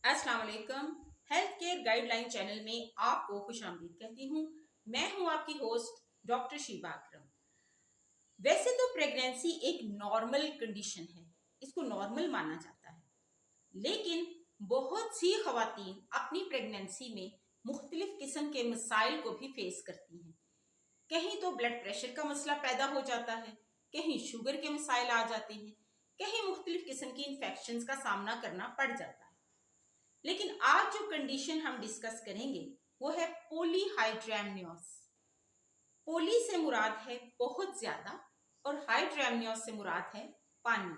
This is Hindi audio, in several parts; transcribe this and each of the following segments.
अस्सलाम वालेकुम। हेल्थ केयर गाइडलाइन चैनल में आपको खुशामदीद कहती हूँ। मैं हूँ आपकी होस्ट डॉक्टर शीबा अकरम। वैसे तो प्रेगनेंसी एक नॉर्मल कंडीशन है, इसको नॉर्मल माना जाता है, लेकिन बहुत सी खवातीन अपनी प्रेगनेंसी में मुख्तलिफ किस्म के मसाइल को भी फेस करती हैं। कहीं तो ब्लड प्रेशर का मसला पैदा हो जाता है, कहीं शुगर के मसाइल आ जाते हैं, कहीं मुख्तलिफ किस्म की इन्फेक्शंस का सामना करना पड़ जाता है। लेकिन आज जो कंडीशन हम डिस्कस करेंगे वो है पोलीहाइड्रेमनियोस। पोली से मुराद है बहुत ज्यादा और हाइड्रेमनियोस से मुराद है पानी,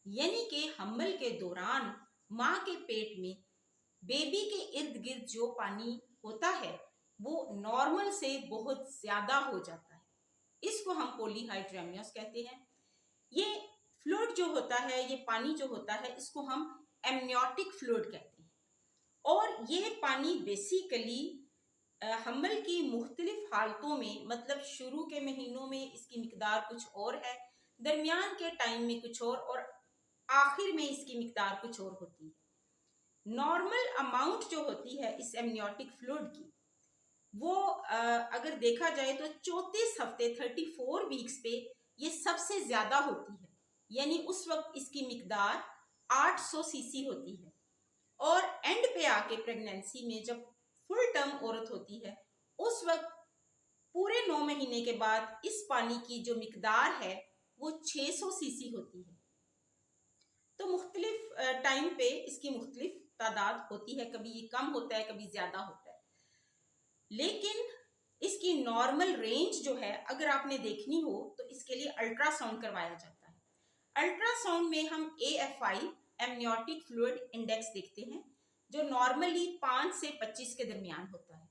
यानी कि हम्ल के दौरान माँ के पेट में बेबी के इर्द गिर्द जो पानी होता है वो नॉर्मल से बहुत ज्यादा हो जाता है। इसको हम पोलीहाइड्रेमनियोस कहते हैं। ये फ्लूइड जो होता है, ये पानी जो होता है, इसको हम एमनियोटिक फ्लूइड कहते हैं। और ये पानी बेसिकली हमल की मुख्तलिफ हालतों में, मतलब शुरू के महीनों में इसकी मिकदार कुछ और है, दरमियान के टाइम में कुछ और आखिर में इसकी मिकदार कुछ और होती है। नॉर्मल अमाउंट जो होती है इस एमनियोटिक फ्लूइड की, वो अगर देखा जाए तो 34 हफ्ते 34 वीक्स पे ये सबसे ज्यादा होती है, यानी उस वक्त इसकी मिकदार 800 सीसी होती है। और एंड पे आके प्रेगनेंसी में जब फुल टर्म औरत होती है उस वक्त पूरे 9 महीने के बाद इस पानी की जो मिकदार है वो 600 सीसी होती है। तो मुख्तलिफ टाइम पे इसकी मुख्तलिफ तादाद होती है, कभी ये कम होता है, कभी ज्यादा होता है। लेकिन इसकी नॉर्मल रेंज जो है अगर आपने देखनी हो तो इसके लिए अल्ट्रासाउंड करवाया जाता है। अल्ट्रासाउंड में हम AFI एमनियोटिक फ्लूइड इंडेक्स देखते हैं, जो नॉर्मली 5 से 25 के दरमियान होता है।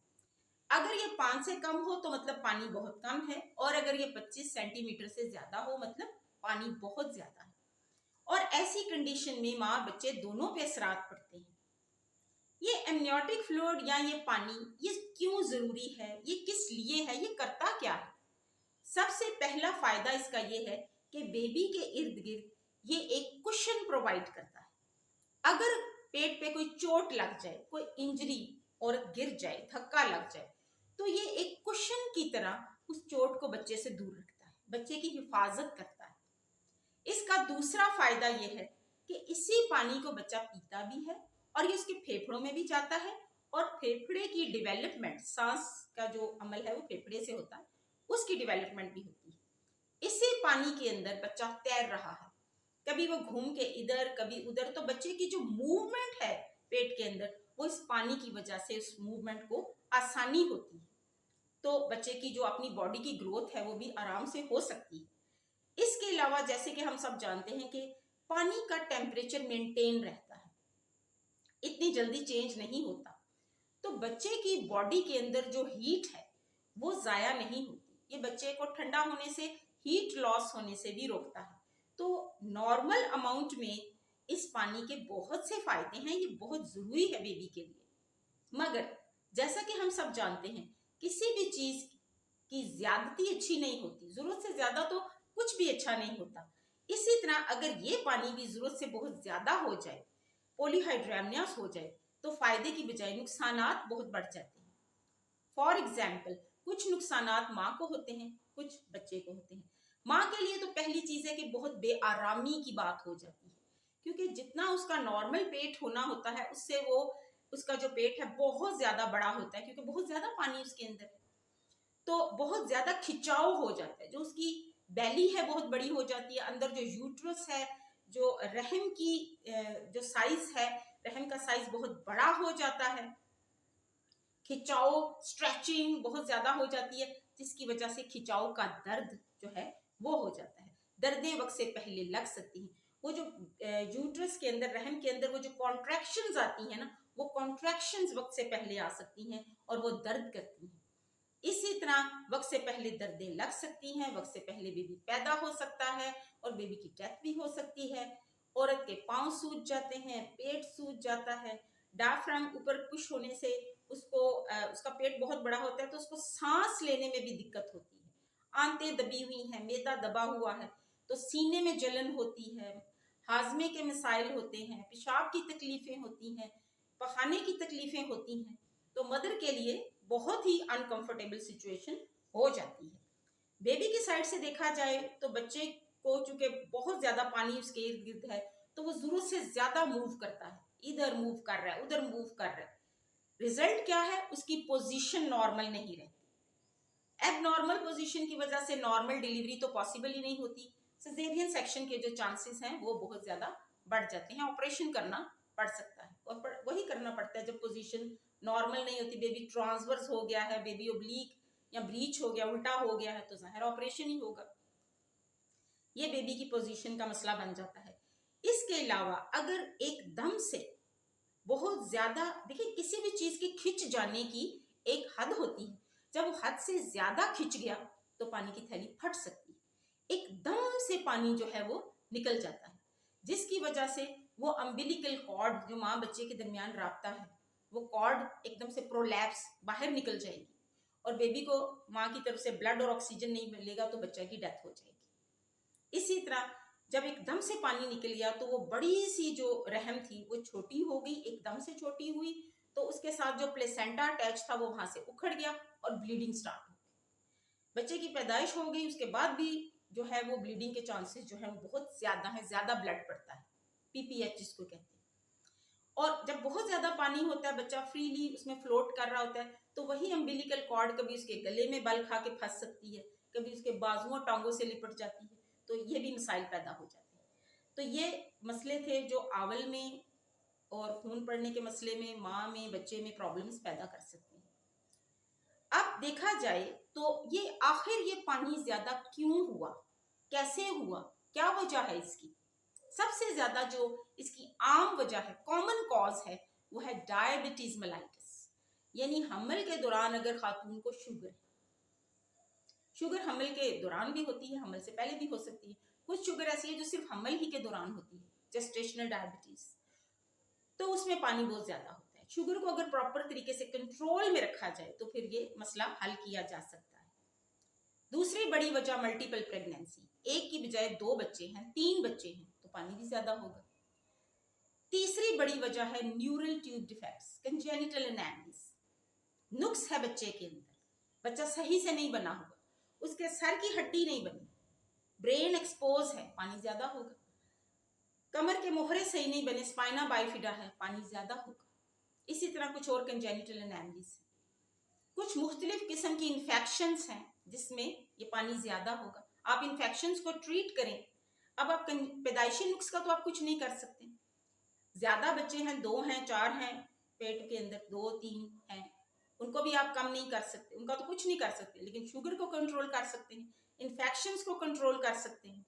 अगर ये 5 से कम हो तो मतलब पानी बहुत कम है, और अगर ये 25 सेंटीमीटर से ज्यादा हो मतलब पानी बहुत ज्यादा है। और ऐसी कंडीशन में माँ बच्चे दोनों पे असरात पड़ते हैं। ये एमनियोटिक फ्लूइड या ये पानी ये क्यों जरूरी है, ये किस लिए है, ये करता क्या है? सबसे पहला फायदा इसका ये है कि बेबी के इर्द गिर्द ये एक कुशन प्रोवाइड करता है। अगर पेट पे कोई चोट लग जाए, कोई इंजरी, औरत गिर जाए, धक्का लग जाए, तो ये एक कुशन की तरह उस चोट को बच्चे से दूर रखता है, बच्चे की हिफाजत करता है। इसका दूसरा फायदा यह है कि इसी पानी को बच्चा पीता भी है और ये उसके फेफड़ों में भी जाता है, और फेफड़े की डेवलपमेंट, सांस का जो अमल है वो फेफड़े से होता है, उसकी डेवलपमेंट भी होती है। इसी पानी के अंदर बच्चा तैर रहा है, कभी वो घूम के इधर कभी उधर, तो बच्चे की जो मूवमेंट है पेट के अंदर वो इस पानी की वजह से उस मूवमेंट को आसानी होती है। तो बच्चे की जो अपनी बॉडी की ग्रोथ है वो भी आराम से हो सकती है। इसके अलावा जैसे कि हम सब जानते हैं कि पानी का टेम्परेचर मेंटेन रहता है, इतनी जल्दी चेंज नहीं होता, तो बच्चे की बॉडी के अंदर जो हीट है वो जाया नहीं होती। ये बच्चे को ठंडा होने से, हीट लॉस होने से भी रोकता है। तो नॉर्मल अमाउंट में इस पानी के बहुत से फायदे हैं, ये बहुत जरूरी है बेबी के लिए। मगर जैसा कि हम सब जानते हैं किसी भी चीज की ज्यादती अच्छी नहीं होती, जरूरत से ज्यादा तो कुछ भी अच्छा नहीं होता। इसी तरह अगर ये पानी भी जरूरत से बहुत ज्यादा हो जाए, पोलीहाइड्रेमनियास हो जाए, तो फायदे की बजाय नुकसानात बहुत बढ़ जाते हैं। फॉर एग्जाम्पल कुछ नुकसानात माँ को होते हैं, कुछ बच्चे को होते हैं। माँ के लिए तो पहली चीज है कि बहुत बेआरामी की बात हो जाती है, क्योंकि जितना उसका नॉर्मल पेट होना होता है उससे वो उसका जो पेट है बहुत ज्यादा बड़ा होता है, क्योंकि बहुत ज्यादा पानी उसके अंदर है। तो बहुत ज्यादा खिंचाव हो जाता है, जो उसकी बैली है बहुत बड़ी हो जाती है, अंदर जो यूट्रस है, जो रहम की जो साइज है, रहम का साइज बहुत बड़ा हो जाता है। खिंचाव, स्ट्रेचिंग बहुत ज्यादा हो जाती है, जिसकी वजह से खिंचाव का दर्द जो है वो हो जाता है। दर्दें वक्त से पहले लग सकती हैं। वो जो यूट्रस के अंदर, रहम के अंदर वो जो कॉन्ट्रैक्शंस आती है ना, वो कॉन्ट्रैक्शंस वक्त से पहले आ सकती हैं और वो दर्द करती हैं। इसी तरह वक्त से पहले दर्दें लग सकती हैं, वक्त से पहले बेबी पैदा हो सकता है और बेबी की डेथ भी हो सकती है। औरत के पांव सूज जाते हैं, पेट सूज जाता है, डायफ्राम ऊपर पुश होने से उसको उसका पेट बहुत बड़ा होता है तो उसको सांस लेने में भी दिक्कत होती है। आंतें दबी हुई हैं, मैदा दबा हुआ है तो सीने में जलन होती है, हाजमे के मसाइल होते हैं, पेशाब की तकलीफें होती हैं, पखाने की तकलीफें होती हैं, तो मदर के लिए बहुत ही अनकंफर्टेबल सिचुएशन हो जाती है। बेबी की साइड से देखा जाए तो बच्चे को चूंकि बहुत ज्यादा पानी उसके इर्द गिर्द है, तो वो जरूरत से ज्यादा मूव करता है, इधर मूव कर रहा है, उधर मूव कर रहा है। रिजल्ट क्या है, उसकी पोजीशन नॉर्मल नहीं रहती। एबनॉर्मल पोजीशन की वजह से नॉर्मल डिलीवरी तो पॉसिबल ही नहीं होती। सिजेरियन सेक्शन के जो चांसेस हैं वो बहुत ज्यादा बढ़ जाते हैं, ऑपरेशन करना पड़ सकता है। और वही करना पड़ता है जब पोजीशन नॉर्मल नहीं होती, बेबी ट्रांसवर्स हो गया है, बेबी ओब्लीक या ब्रीच हो गया, उल्टा हो गया है, तो जाहिर ऑपरेशन ही होगा। ये बेबी की पोजीशन का मसला बन जाता है। इसके अलावा अगर एकदम से बहुत ज्यादा, देखिए किसी भी चीज की खिंच जाने की एक हद होती है, जब वो हद से ज्यादा खिंच गया तो पानी की थैली फट सकती है। एकदम से पानी जो है वो निकल जाता है, जिसकी वजह से वो अम्बिलिकल कॉर्ड जो माँ बच्चे के दरमियान राब्ता है, वो कॉर्ड एकदम से प्रोलैप्स बाहर निकल जाएगी और बेबी को माँ की तरफ से ब्लड और ऑक्सीजन नहीं मिलेगा तो बच्चा की डेथ हो जाएगी। इसी तरह जब एकदम से पानी निकल गया तो वो बड़ी सी जो रहम थी वो छोटी हो गई, एकदम से छोटी हुई, तो उसके साथ जो प्लेसेंटा अटैच था वो वहां से उखड़ गया और ब्लीडिंग स्टार्ट हो गई। बच्चे की पैदाइश हो गई, उसके बाद भी जो है वो ब्लीडिंग के चांसेस जो है वो बहुत ज्यादा है, ज्यादा ब्लड पड़ता है, पीपीएच जिसको कहते हैं। और जब बहुत ज्यादा पानी होता है, बच्चा फ्रीली उसमें फ्लोट कर रहा होता है, तो वही अम्बिलिकल कॉर्ड कभी उसके गले में बल खा के फंस सकती है, कभी उसके बाजुओं टांगों से लिपट जाती है, तो ये भी मसाइल पैदा हो जाते हैं। तो ये मसले थे जो आवल में और खून पड़ने के मसले में, माँ में, बच्चे में प्रॉब्लम्स पैदा कर सकते हैं। अब देखा जाए तो ये आखिर ये पानी ज्यादा क्यों हुआ, कैसे हुआ, क्या वजह है इसकी? सबसे ज्यादा जो इसकी आम वजह है, कॉमन कॉज है, वो है डायबिटीज मेलाइटिस। यानी हमल के दौरान अगर खातून को शुगर हमल के दौरान भी होती है, हमल से पहले भी हो सकती है, कुछ शुगर ऐसी है जो सिर्फ हमल ही के दौरान होती है, जेस्टेशनल डायबिटीज, तो उसमें पानी बहुत ज्यादा होता है। शुगर को अगर प्रॉपर तरीके से कंट्रोल में रखा जाए तो फिर ये मसला हल किया जा सकता है। दूसरी बड़ी वजह मल्टीपल प्रेगनेंसी, एक की बजाय 2 बच्चे हैं, 3 बच्चे हैं, तो पानी भी ज्यादा होगा। तीसरी बड़ी वजह है न्यूरल ट्यूब डिफेक्ट्स, कंजेनिटल एनेमिस, नुक्स है बच्चे के अंदर, बच्चा सही से नहीं बना होगा, उसके सर की हड्डी नहीं बनी, ब्रेन एक्सपोज है, पानी ज्यादा होगा। कमर के मोहरे सही नहीं बने, स्पाइना बाइफिडा है, पानी ज्यादा होगा। इसी तरह कुछ और कंजेनिटल एनेमिस है, कुछ मुख्तलिफ किस्म की इन्फेक्शंस हैं जिसमें ये पानी ज्यादा होगा। आप इन्फेक्शंस को ट्रीट करें। अब आप पैदाइशी नुक्स का तो आप कुछ नहीं कर सकते, ज्यादा बच्चे हैं, 2 हैं, 4 हैं पेट के अंदर, 2 3 हैं, उनको भी आप कम नहीं कर सकते, उनका तो कुछ नहीं कर सकते, लेकिन शुगर को कंट्रोल कर सकते हैं, इन्फेक्शंस को कंट्रोल कर सकते हैं।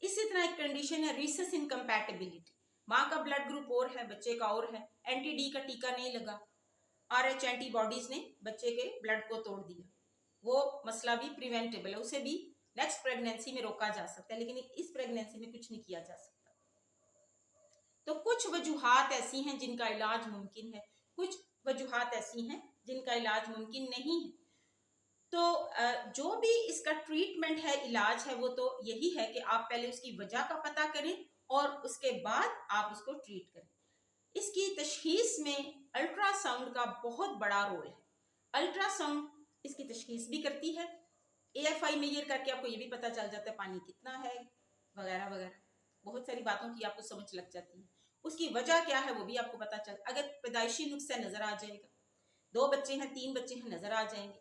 इसी तरह एक कंडीशन है रिसेस इनकम्पैटिबिलिटी, माँ का ब्लड ग्रुप और है, बच्चे का और है, एंटी डी का टीका नहीं लगा, RH एंटीबॉडीज ने बच्चे के ब्लड को तोड़ दिया, वो मसला भी प्रिवेंटेबल है, उसे भी नेक्स्ट प्रेगनेंसी में रोका जा सकता है, लेकिन इस प्रेगनेंसी में कुछ नहीं किया जा सकता। तो कुछ वजूहात ऐसी हैं जिनका इलाज मुमकिन है, कुछ वजूहात ऐसी हैं जिनका इलाज मुमकिन नहीं है। तो जो भी इसका ट्रीटमेंट है, इलाज है, वो तो यही है कि आप पहले उसकी वजह का पता करें और उसके बाद आप उसको ट्रीट करें। इसकी तशखीस में अल्ट्रासाउंड का बहुत बड़ा रोल है। अल्ट्रासाउंड इसकी तशखीस भी करती है, AFI मेजर करके आपको ये भी पता चल जाता है पानी कितना है, वगैरह वगैरह, बहुत सारी बातों की आपको समझ लग जाती है। उसकी वजह क्या है वो भी आपको पता चल, अगर पैदाइशी नुक्स है नजर आ जाएगा, 2 बच्चे हैं, 3 बच्चे हैं, नजर आ जाएंगे।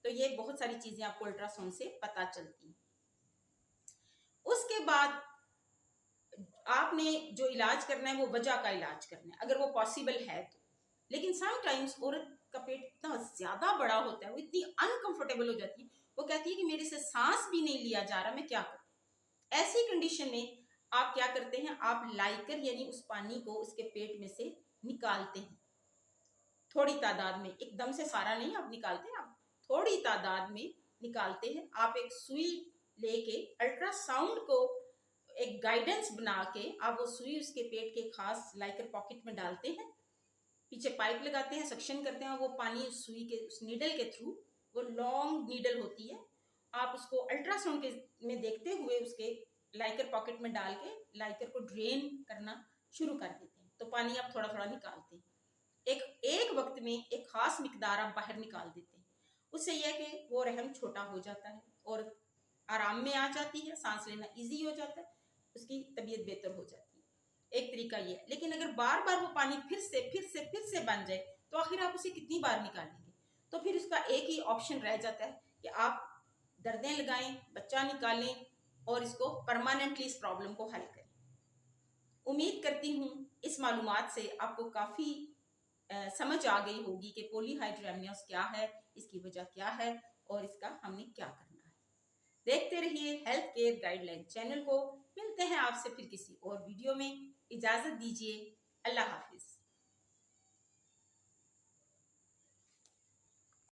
तो ये बहुत सारी चीजें आपको अल्ट्रासाउंड से पता चलती हैं। उसके बाद आपने जो इलाज करना है वो वजह का इलाज करना है, अगर वो पॉसिबल है तो। लेकिन समटाइम्स औरत का पेट इतना ज्यादा बड़ा होता है, वो इतनी अनकंफर्टेबल हो जाती है, वो कहती है कि मेरे से सांस भी नहीं लिया जा रहा, मैं क्या करूं। ऐसी कंडीशन में आप क्या करते हैं, आप लाइकर यानी उस पानी को उसके पेट में से निकालते हैं, थोड़ी तादाद में, एकदम से सारा नहीं आप निकालते हैं, आप थोड़ी तादाद में निकालते हैं। आप एक सुई लेके अल्ट्रासाउंड को एक गाइडेंस बना के आप वो सुई उसके पेट के खास लाइकर पॉकेट में डालते हैं, पीछे पाइप लगाते हैं, सक्शन करते हैं, वो पानी उस सुई के उस नीडल के थ्रू, वो लॉन्ग नीडल होती है, आप उसको अल्ट्रासाउंड के में देखते हुए उसके लाइकर पॉकेट में डाल के लाइकर को ड्रेन करना शुरू कर देते हैं, तो पानी आप थोड़ा थोड़ा निकालते हैं। एक वक्त में एक खास मिकदार आप बाहर निकाल देते हैं, उससे यह है कि वो रहम छोटा हो जाता है और आराम में आ जाती है, सांस लेना इजी हो जाता है, उसकी तबीयत बेहतर हो जाती है। एक तरीका ये है। लेकिन अगर बार बार वो पानी फिर से बन जाए तो आखिर आप उसे कितनी बार निकालेंगे? तो फिर उसका एक ही ऑप्शन रह जाता है कि आप दर्दें लगाएं, बच्चा निकालें और इसको परमानेंटली इस प्रॉब्लम को हल करें। उम्मीद करती हूँ इस मालूमात से आपको काफ़ी समझ आ गई होगी कि पॉलीहाइड्रोएमनियास क्या है, इसकी वजह क्या है और इसका हमने क्या करना है। देखते रहिए हेल्थ केयर गाइडलाइन चैनल को। मिलते हैं आपसे फिर किसी और वीडियो में। इजाज़त दीजिए। अल्लाह हाफिज़।